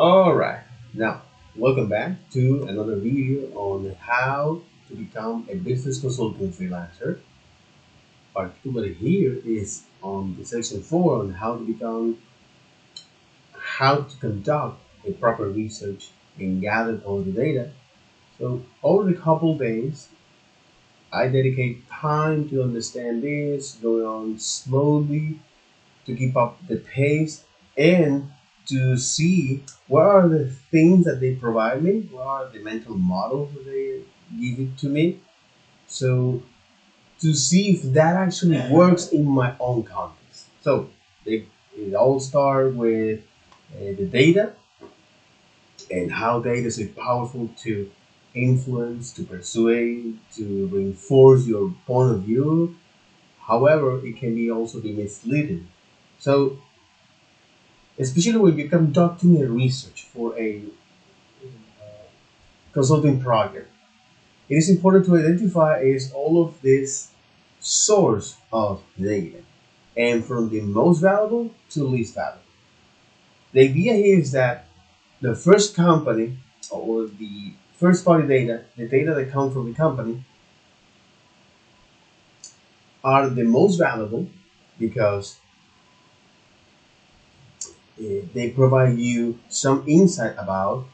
Alright, now welcome back to another video on how to become a business consulting freelancer. Particularly here is on the section 4 on how to conduct a proper research and gather all the data. So over the couple days, I dedicate time to understand this, going on slowly to keep up the pace and to see what are the things that they provide me, what are the mental models that they give it to me. So to see if that actually works in my own context. So it all starts with the data and how data is powerful to influence, to persuade, to reinforce your point of view. However, it can be also be misleading. So especially when you're conducting a research for a consulting project, it is important to identify is all of this source of data and from the most valuable to least valuable. The idea here is that the first company or the first party data, the data that come from the company, are the most valuable because they provide you some insight about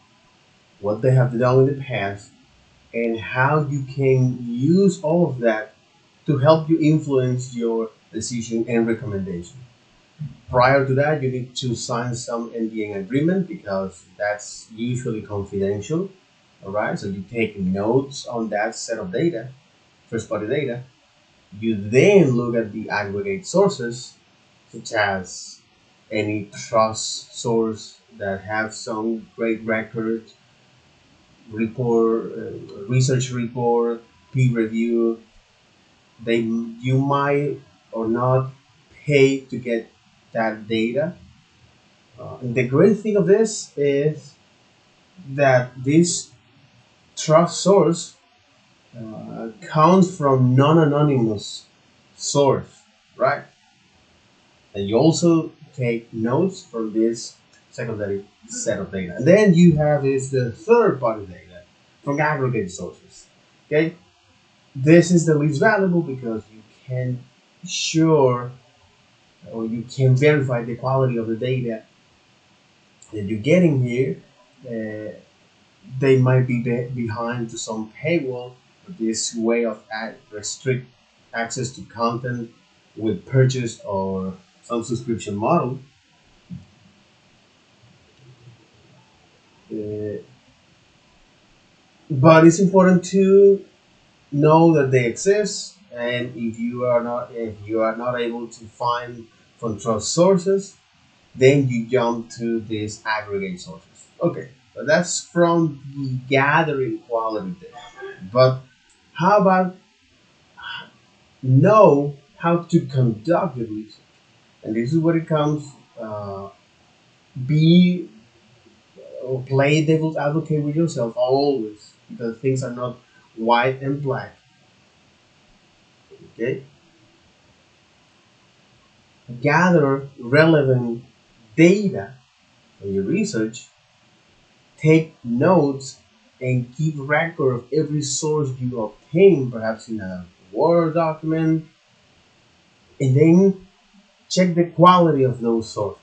what they have done in the past and how you can use all of that to help you influence your decision and recommendation. Prior to that, you need to sign some NDA agreement because that's usually confidential. All right, so you take notes on that set of data, first party data. You then look at the aggregate sources, such as any trust source that have some great records, report, research report, peer review. They you might or not pay to get that data. And the great thing of this is that this trust source comes from non-anonymous source, right? And you also take notes from this secondary set of data. And then you have is the third party data from aggregate sources. Okay, this is the least valuable because you can sure or you can verify the quality of the data that you're getting here. Uh, they might behind to some paywall. This way of restrict access to content with purchase or some subscription model. Uh, but it's important to know that they exist, and if you are not able to find from trust sources, then you jump to these aggregate sources. Okay, so that's from the gathering quality data. But how about know how to conduct the research? And this is where it comes. Be or play devil's advocate with yourself always, because things are not white and black. Okay, gather relevant data for your research, take notes, and keep record of every source you obtain, perhaps in a Word document, and then check the quality of those sources.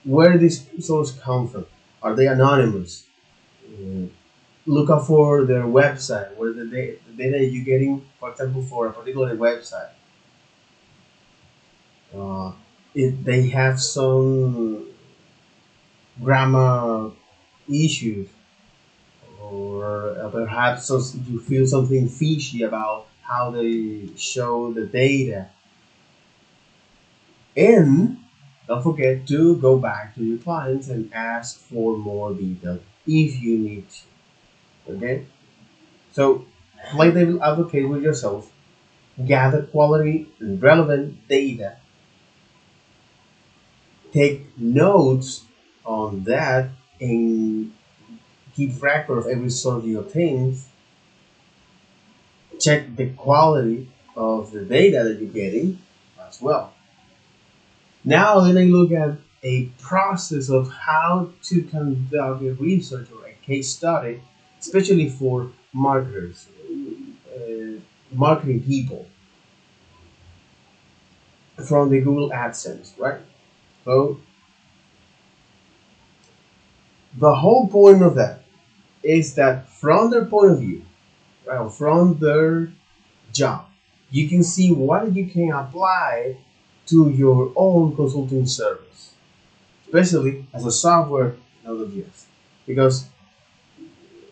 Where these sources come from? Are they anonymous? Uh, Look out for their website, where the data you're getting, for example, for a particular website. Uh, if they have some grammar issues, or perhaps you feel something fishy about how they show the data. And don't forget to go back to your clients and ask for more detail if you need to. Okay? So, play devil advocate with yourself, gather quality and relevant data, take notes on that, and keep record of every source you obtain. Check the quality of the data that you're getting as well. Now, then I look at a process of how to conduct a research or a case study, especially for marketers, marketing people from the Google AdSense, right? So the whole point of that is that from their point of view, right, or from their job, you can see what you can apply to your own consulting service, especially as a software knowledge. Because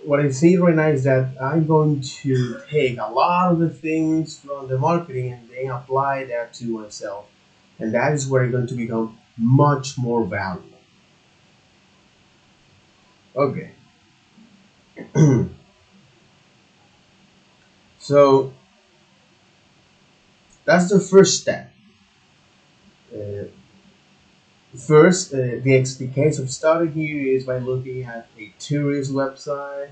what I see right now is that I'm going to take a lot of the things from the marketing and then apply that to myself. And that is where it's going to become much more valuable. Okay. So that's the first step. Uh, First, the case of starting here is by looking at a tourist website,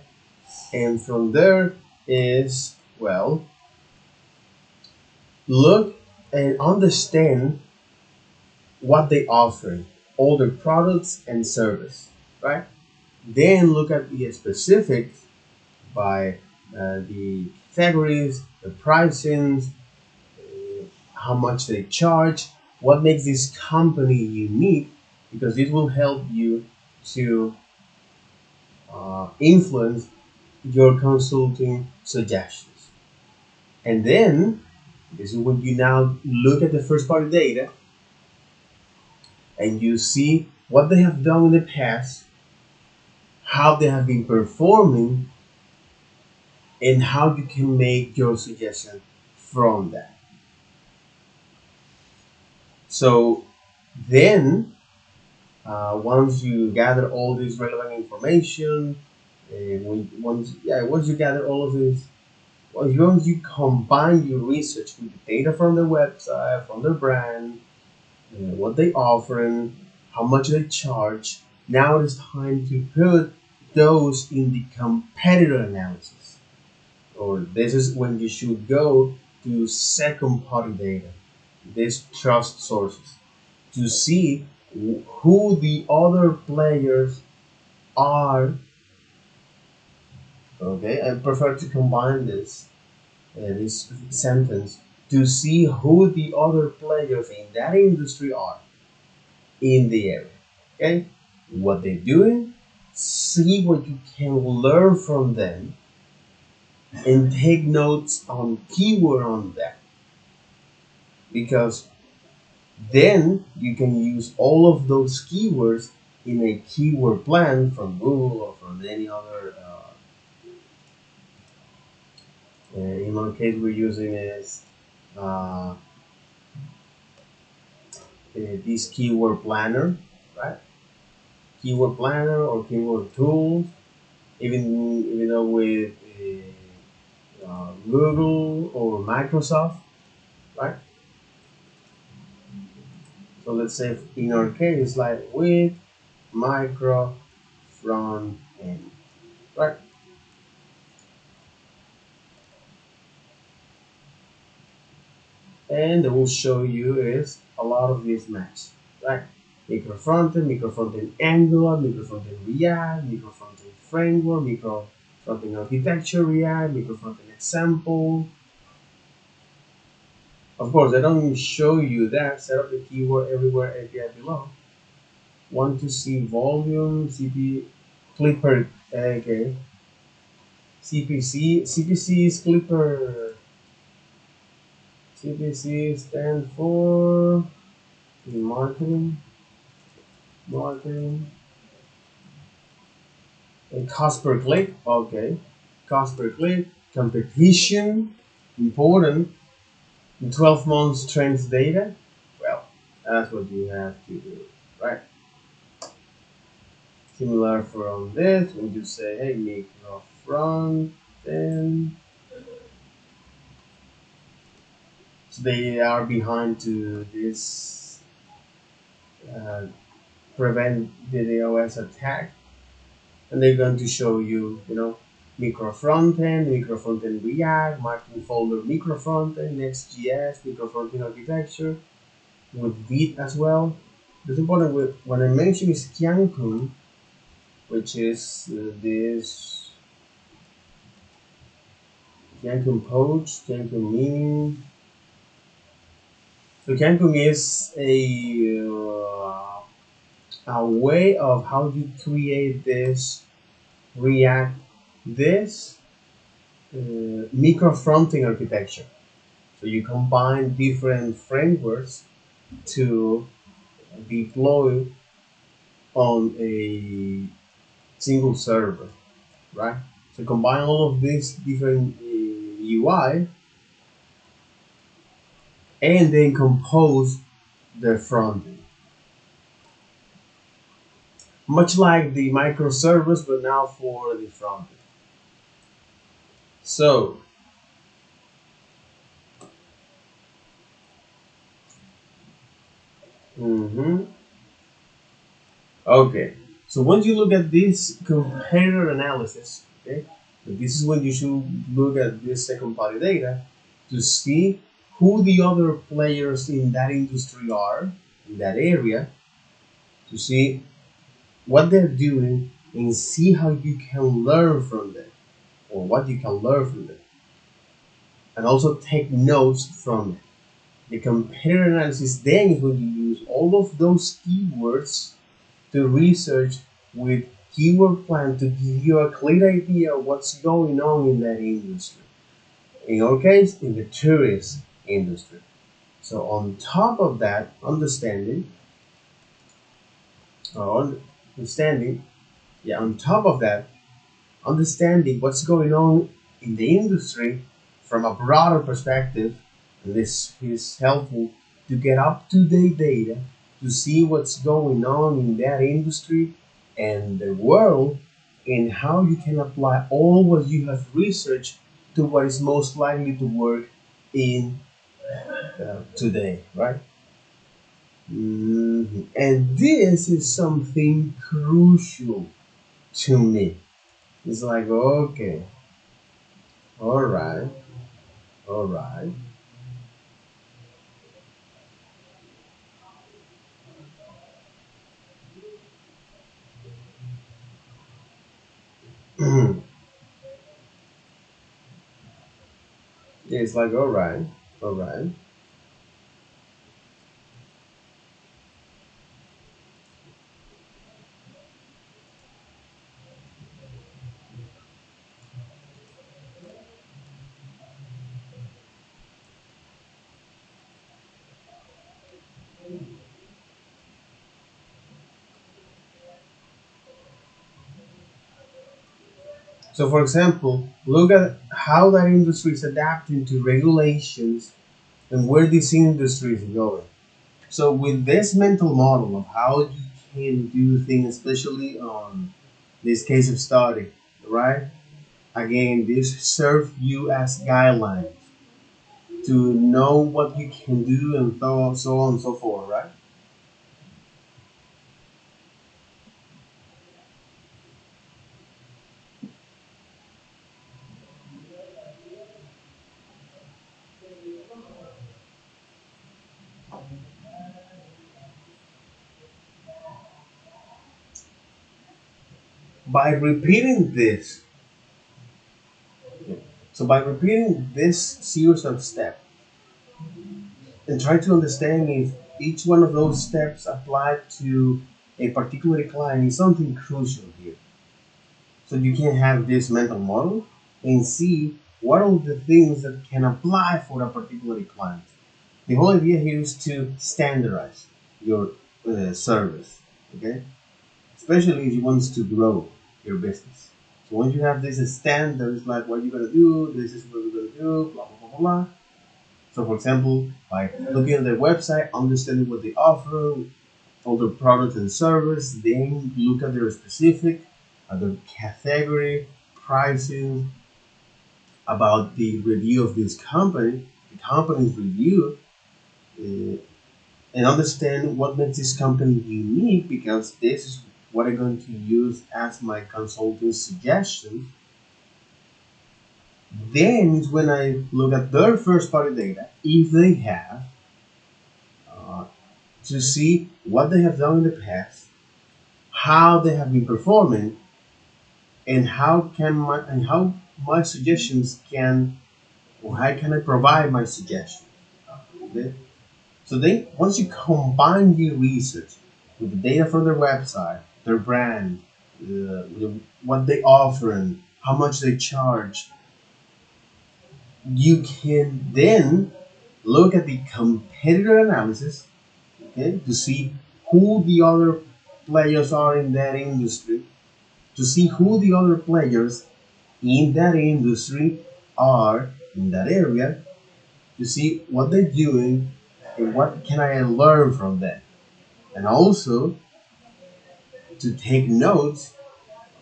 and from there is, well, look and understand what they offer, all the products and service, right? Then look at the specifics by the categories, the pricings, how much they charge, what makes this company unique, because this will help you to influence your consulting suggestions. And then this is when you now look at the first party data and you see what they have done in the past, how they have been performing, and how you can make your suggestion from that. So then, once you gather all this relevant information, once you gather all of this, once you combine your research with the data from their website, from their brand, what they offer, and how much they charge, now it's time to put those in the competitor analysis. Or this is when you should go to second party data, these trust sources, to see who the other players are. Okay, I prefer to combine this sentence, to see who the other players in that industry are in the area. Okay, what they're doing, see what you can learn from them, and take notes on keyword on that, because then you can use all of those keywords in a keyword plan from Google or from any other. In our case, we're using is uh, this keyword planner, right? Keyword planner or keyword tools, even though with Google or Microsoft, right? So let's say in our case, like with micro front end, right? And it will show you is a lot of these match, right? Micro frontend, micro frontend Angular, micro frontend React, micro frontend framework, micro frontend architecture React, micro frontend example. Of course, I don't show you that. Set up the keyword everywhere API below. Want to see volume, CP, Clipper, okay. CPC is Clipper. CPC stand for marketing, marketing, and cost per click. Okay, cost per click, competition, important. 12 months trends data. Well, that's what you have to do, right? Similar from this, when you say, hey, make a front, then so they are behind to this uh, prevent DDoS attack, and they're going to show you, micro front end React, marketing folder micro front end, Next.js, micro front end architecture with Vite as well. It's important when I mention is Cancun, which is this Cancun Poach, Cancun Mini. So Cancun is a way of how you create this React, this micro fronting architecture. So you combine different frameworks to deploy on a single server, right? So combine all of these different UI and then compose the front end. Much like the microservice, but now for the front end. So, mhm, okay. So once you look at this comparator analysis, okay, this is when you should look at this second party data to see who the other players in that industry are, in that area, to see what they're doing and see how you can learn from them or what you can learn from them and also take notes from it. The comparator analysis then is when you use all of those keywords to research with keyword plan to give you a clear idea of what's going on in that industry. In our case, in the tourist industry. So on top of that, understanding, yeah, on top of that, understanding what's going on in the industry from a broader perspective, and this is helpful to get up to date data to see what's going on in that industry and the world and how you can apply all what you have researched to what is most likely to work in today, right? And this is something crucial to me. It's like, okay, all right, all right. It's like, all right, all right. So, for example, look at how that industry is adapting to regulations and where this industry is going. So, with this mental model of how you can do things, especially on this case of study, right? Again, this serve you as guidelines to know what you can do and so on and so forth, right? By repeating this, so by repeating this series of steps and try to understand if each one of those steps apply to a particular client is something crucial here. So you can have this mental model and see what are the things that can apply for a particular client. The whole idea here is to standardize your service, okay? Especially if you want to grow your business. So once you have this standards like what you're gonna do, this is what we're gonna do, blah blah blah blah blah. So for example, by looking at their website, understanding what they offer, all their products and service, then look at their specific, the category, pricing, about the review of this company, the company's review, uh, and understand what makes this company unique because this is what I'm going to use as my consulting suggestion. Then is when I look at their first party data, if they have to see what they have done in the past, how they have been performing, and how my suggestions can, or how can I provide my suggestions. Okay? So then once you combine the research with the data from their website, their brand, what they offer and how much they charge, you can then look at the competitor analysis, okay, to see who the other players are in that industry, to see who the other players in that industry are in that area, to see what they're doing and what can I learn from them, and also to take notes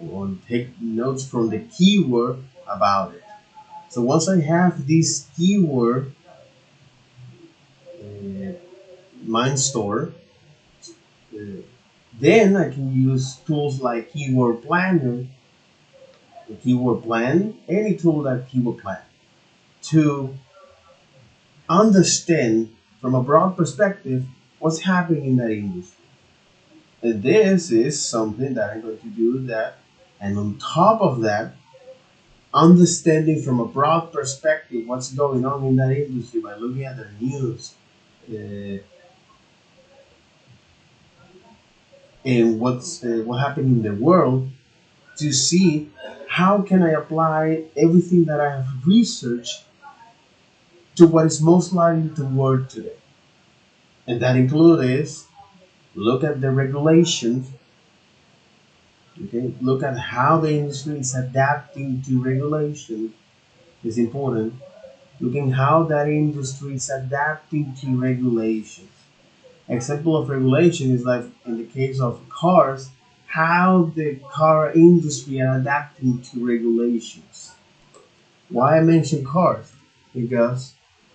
or take notes from the keyword about it. So once I have this keyword uh, mind store, uh, then I can use tools like keyword planner, the keyword plan, any tool like keyword plan to understand from a broad perspective what's happening in that industry. And this is something that I'm going to do that, and on top of that, understanding from a broad perspective what's going on in that industry by looking at the news uh, and what happened in the world to see how can I apply everything that I have researched to what is most likely to work today. And that includes look at the regulations, okay? Look at how the industry is adapting to regulations is important. Looking how that industry is adapting to regulations. Example of regulation is like in the case of cars, how the car industry are adapting to regulations. Why I mention cars? Because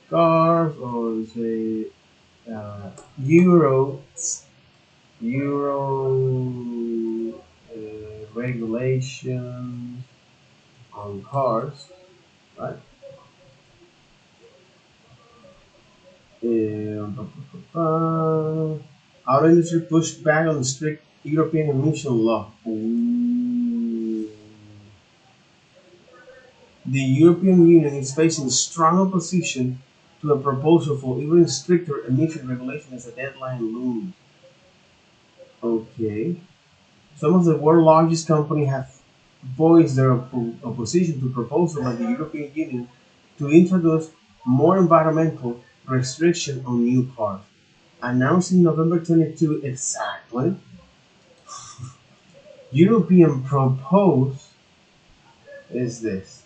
cars or say uh, Euro Euro regulations on cars, right? Auto industry pushed back on strict European emission law. Ooh. The European Union is facing strong opposition to a proposal for even stricter emission regulation as a deadline looms. Okay. Some of the world's largest companies have voiced their opposition to proposals by the European Union to introduce more environmental restriction on new cars. Announcing November 22 exactly, European propose is this.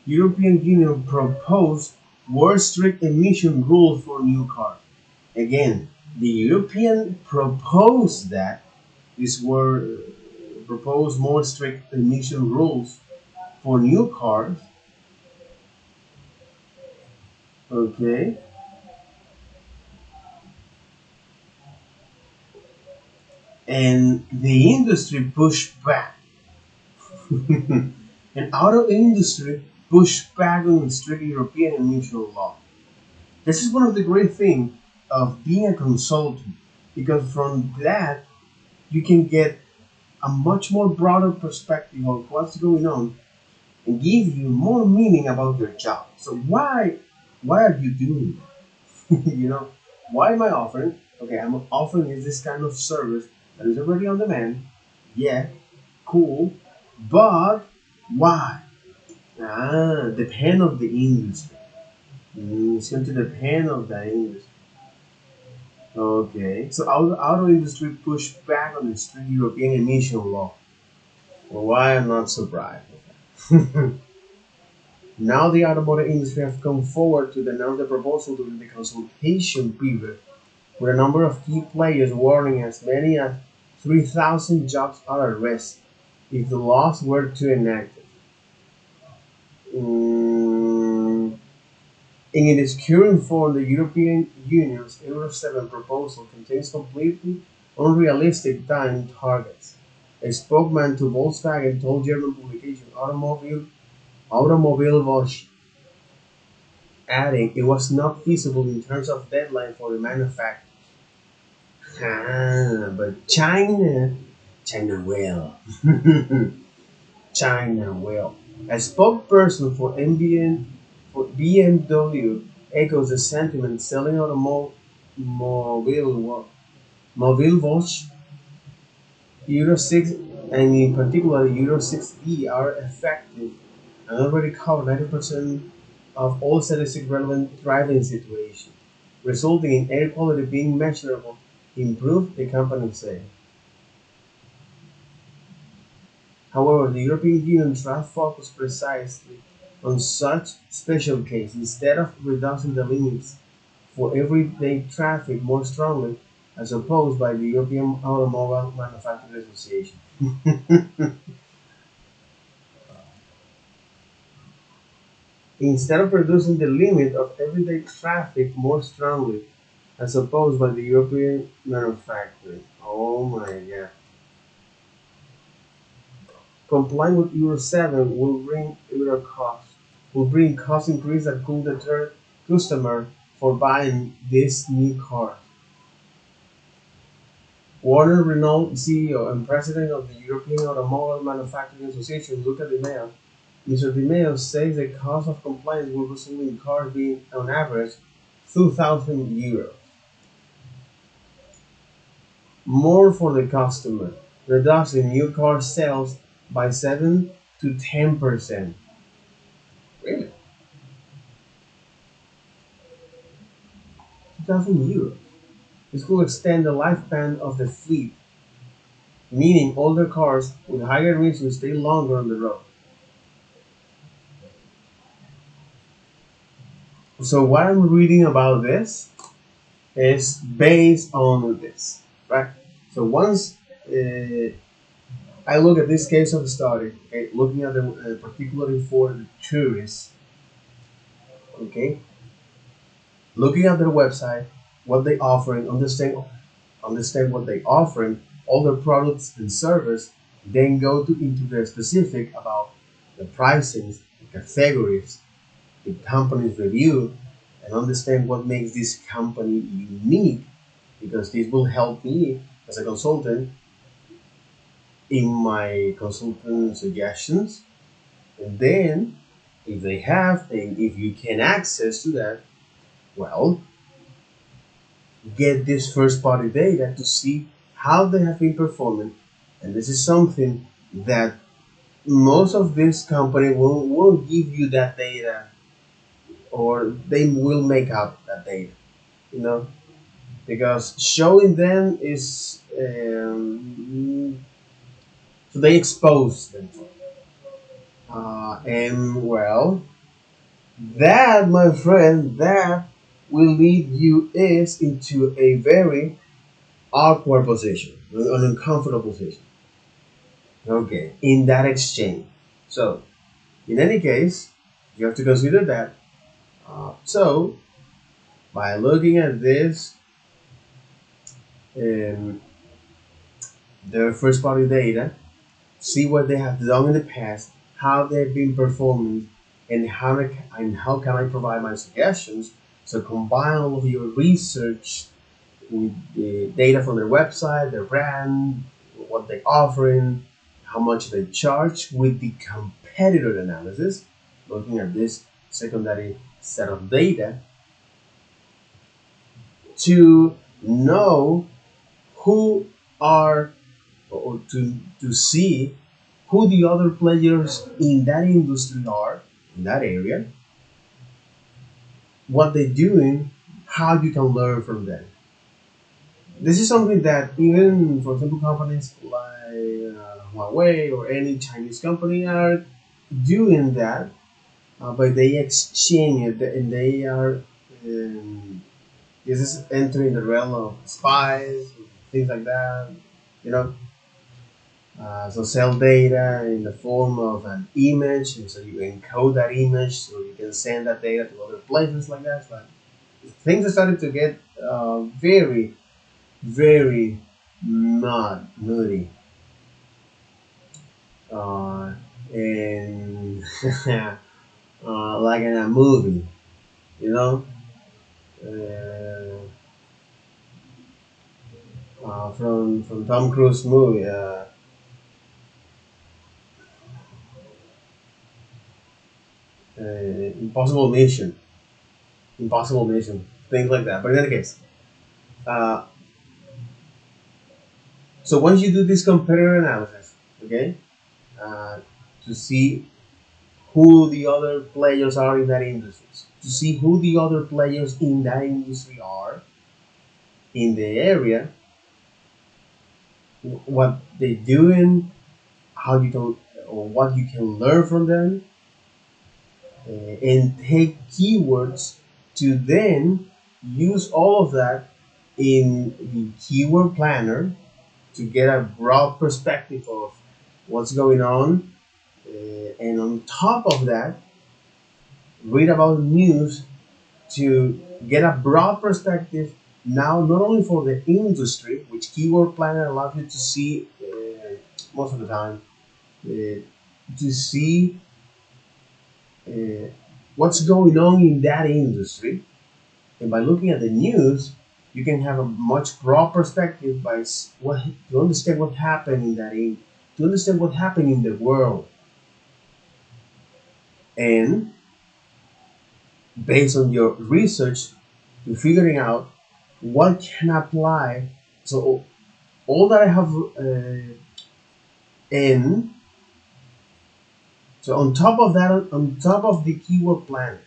European Union proposed more strict emission rules for new cars. Again, the European proposed that these were proposed more strict emission rules for new cars. Okay, and the industry pushed back. And auto industry pushed back on the strict European emission law. This is one of the great things of being a consultant because from that you can get a much more broader perspective of what's going on and give you more meaning about your job. So why are you doing that? Why am I offering? Okay, I'm offering is this kind of service that is already on demand. Yeah, cool. But why? Depend of the industry. It's going to depend on the industry. Okay, so auto industry pushed back on the strict European emission law. Well, why I'm not surprised. Now the automotive industry have come forward to announce the proposal during the consultation period, with a number of key players warning as many as 3,000 jobs are at risk if the laws were to enact. Mm, in its current form, the European Union's Euro 7 proposal contains completely unrealistic time targets. A spokesman to Volkswagen told German publication Automobile Watch, adding it was not feasible in terms of deadline for the manufacturer. But China will. China will. A spokesperson for BMW echoes the sentiment selling mobile watch Euro 6 and in particular Euro 6E are effective and already cover 90% of all statistic relevant driving situations, resulting in air quality being measurable improved, the company said. However, the European Union tries to focus precisely on such special cases instead of reducing the limits for everyday traffic more strongly, as opposed by the European Automobile Manufacturers Association. Instead of reducing the limit of everyday traffic more strongly, as opposed by the European manufacturers. Oh my god. Complying with Euro 7 will bring cost increase that could deter customer for buying this new car. Warner Renault CEO and president of the European Automobile Manufacturing Association, Luca Di Meo, Mr. Di Meo says the cost of compliance will result in cars being, on average, €2,000 more for the customer, reducing new car sales by 7 to 10%. Really? €2,000. This will extend the lifespan of the fleet, meaning older cars with higher risk will stay longer on the road. So what I'm reading about this is based on this, right? So once I look at this case of study, okay, looking at the particularly for the tourists, okay, looking at their website, what they offering, understand what they offering, all their products and service, then go to into the specific about the pricings, the categories, the company's review, and understand what makes this company unique, because this will help me as a consultant in my consultant suggestions. And then if they have and if you can access to that, well, get this first party data to see how they have been performing. And this is something that most of this company won't give you that data, or they will make up that data, you know, because showing them is so they expose them. And well, that, my friend, that will lead you is into a very awkward position, an uncomfortable position. Okay, in that exchange. So, in any case, you have to consider that. So, by looking at this, um, their first party data, see what they have done in the past, how they've been performing, and how can I provide my suggestions. So, combine all of your research with the data from their website, their brand, what they're offering, how much they charge with the competitor analysis, looking at this secondary set of data to know who are or to see who the other players in that industry are in that area, what they're doing, how you can learn from them. This is something that even, for example, companies like Huawei or any Chinese company are doing that, but they exchange it and they are this is entering the realm of spies, things like that. You know, so sell data in the form of an image, and so you encode that image so you can send that data to other places like that. But things are starting to get very, very not moody. Uh, and like in a movie, you know. Uh, from Tom Cruise movie, Impossible Mission, Impossible Mission, things like that. But in any case, uh, so once you do this comparator analysis, okay, uh, to see who the other players are in that industry, to see who the other players in that industry are in the area, what they're doing, how you can or what you can learn from them, and take keywords to then use all of that in the keyword planner to get a broad perspective of what's going on, and on top of that read about news to get a broad perspective now, not only for the industry, which keyword planner allows you to see most of the time, to see uh, what's going on in that industry, and by looking at the news you can have a much broad perspective by what to understand what happened in to understand what happened in the world, and based on your research to figuring out what can apply. So all that I have in so on top of that, on top of the keyword planner,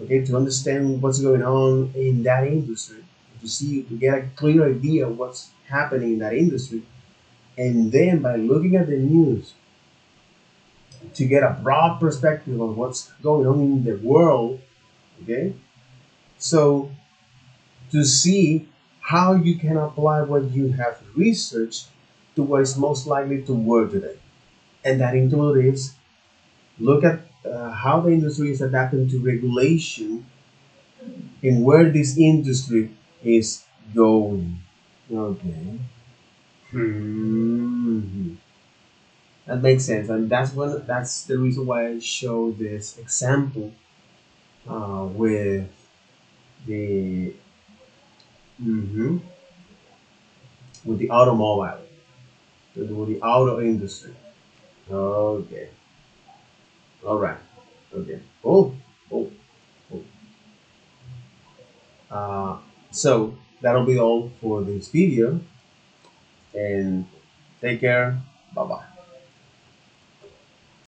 okay, to understand what's going on in that industry, to get a clear idea of what's happening in that industry, and then by looking at the news to get a broad perspective of what's going on in the world, okay, so to see how you can apply what you have researched to what is most likely to work today. And that includes look at how the industry is adapting to regulation and where this industry is going. Okay. Hmm. That makes sense, and that's the reason why I show this example with the mhm, with the automobile, with the auto industry. Okay. All right. Okay. Oh. Oh. Oh. Uh, so that'll be all for this video, and take care. Bye bye.